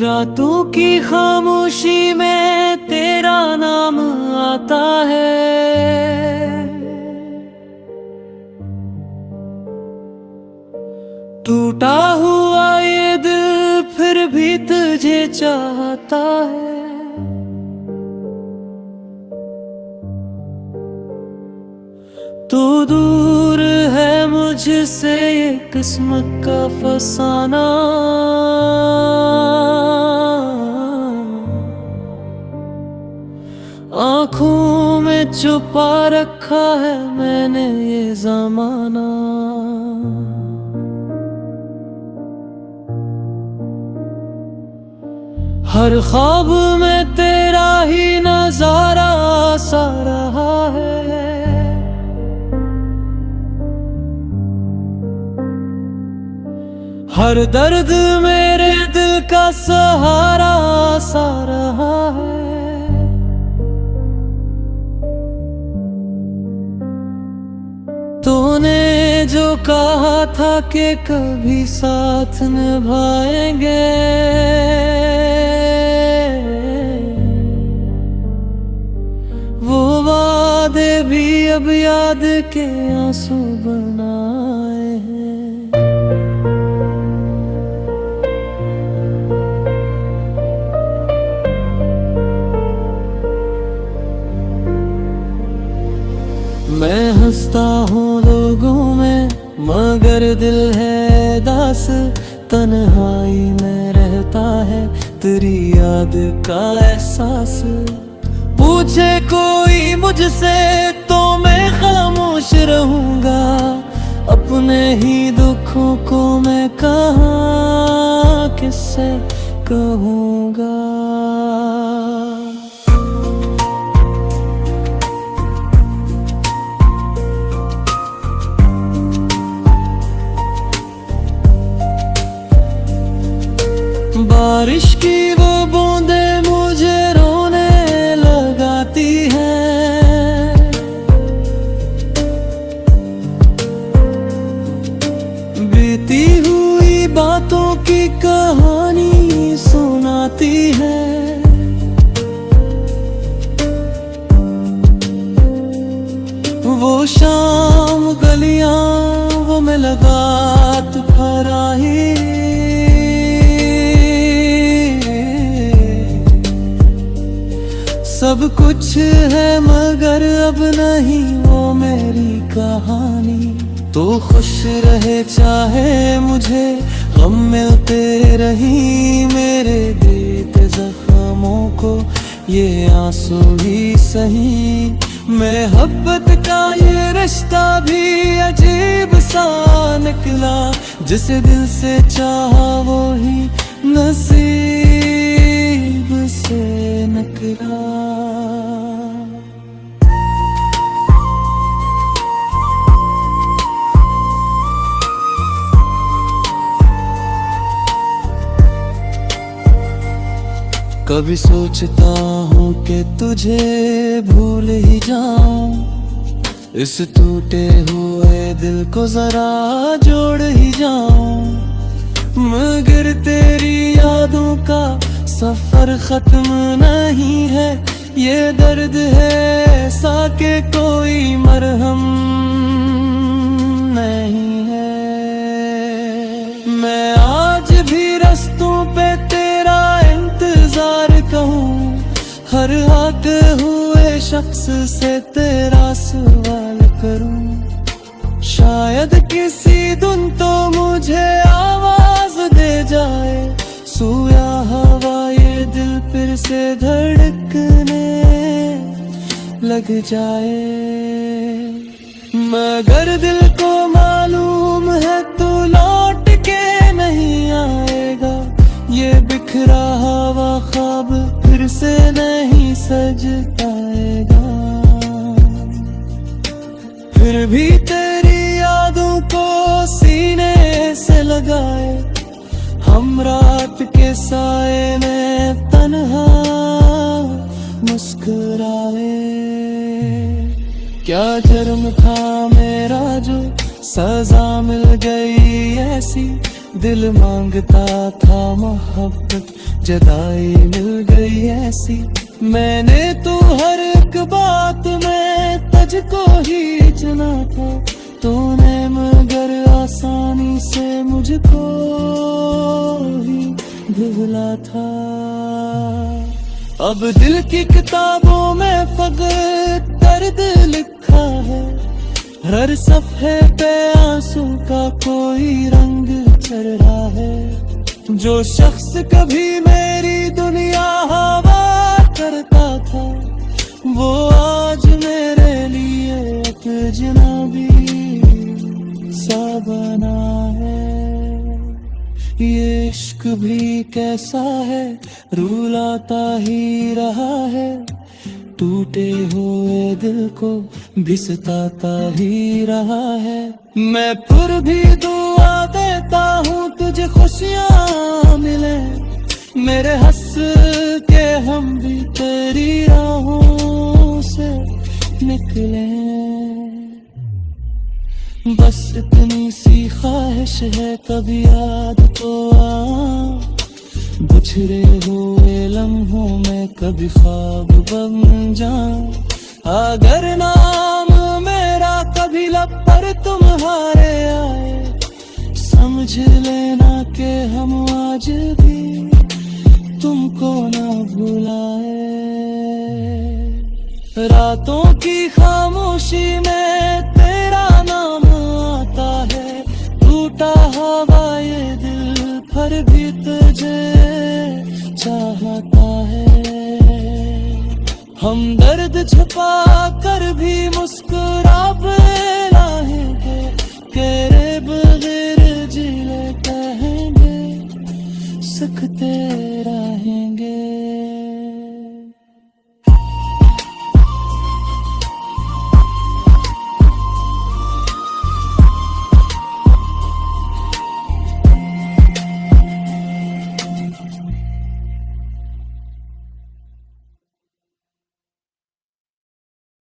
रातों की खामोशी में तेरा नाम आता है। टूटा हुआ ये दिल फिर भी तुझे चाहता है। तू दूर है मुझसे ये किस्मत का फसाना। आँखों में छुपा रखा है मैंने ये ज़माना। हर ख्वाब में तेरा ही नजारा सा रहा है। हर दर्द मेरे दिल का सहारा सा रहा है। तूने जो कहा था कि कभी साथ निभाएंगे, वो वादे भी अब याद के आंसू बनाए हैं। मैं हंसता हूँ लोगों में मगर दिल है दास। तन्हाई में रहता है तेरी याद का एहसास। पूछे कोई मुझसे तो मैं खामोश रहूंगा। अपने ही दुखों को मैं कहाँ किससे कहूँगा। बारिश की वो बूंदें मुझे रोने लगाती हैं। बीती हुई बातों की कहानी सुनाती है। वो शाम गलियां वो मुलाकात फराही। सब कुछ है मगर अब नहीं वो मेरी कहानी। तो खुश रहे चाहे मुझे गम मिलते रही। मेरे देते जख्मों को ये आंसू ही सही। मोहब्बत का ये रिश्ता भी अजीब सा निकला। जिसे दिल से चाहा वो ही नसीब से निकला। कभी सोचता हूँ कि तुझे भूल ही जाऊं। इस टूटे हुए दिल को जरा जोड़ ही जाऊं। मगर तेरी यादों का सफर खत्म नहीं है। ये दर्द है ऐसा कि कोई मरहम नहीं है। मैं आज भी रास्तों पे तेरा इंतजार कहूँ। हर हाथ हुए शख्स से तेरा सवाल करूँ। शायद किसी दिन तो मुझे आवाज दे जाए। सोया हवा ये दिल फिर से धड़कने लग जाए। मगर दिल को मालूम है तू लौट के नहीं आएगा। ये बिखरा हुआ ख्वाब फिर से नहीं सज पाएगा। फिर भी तेरी यादों को सीने से लगाए। हम रात के साए में तन्हा मुस्कुराए। क्या जुर्म था मेरा जो सजा मिल गई ऐसी। दिल मांगता था मोहब्बत, जुदाई मिल गई ऐसी। मैंने तो हर एक बात में तुझको ही चुना था, तूने मगर आसानी से मुझको ही भूला था। अब दिल की किताबों में फकत दर्द लिखा है, हर सफ़े पे आंसू का कोई रंग चढ़ रहा है। जो शख्स कभी मेरी दुनिया हवा करता था, वो आज मेरे लिए एक अजनबी सा बना है। ये इश्क भी कैसा है, रुलाता ही रहा है, टूटे हुए दिल को भी सताता ही रहा है। मैं फिर भी दुआ देता हूँ तुझे खुशियाँ मिले, मेरे हंस के हम भी तेरी राहों से निकले। बस इतनी सी ख्वाहिश है कभी याद तो बिछड़े हुए लम्हों में कभी ख्वाब बन जाऊं। अगर नाम मेरा कभी लब पर तुम्हारे आए, समझ लेना कि हम आज भी तुमको ना भुलाए। रातों की खामोशी में तेरा नाम आता है, टूटा हवा ये दिल पर भी तुझे चाहता है। हम दर्द छुपा कर भी मुस्कुरा रहेंगे, तेरे बगैर जी ले कहेंगे, सकते रहेंगे।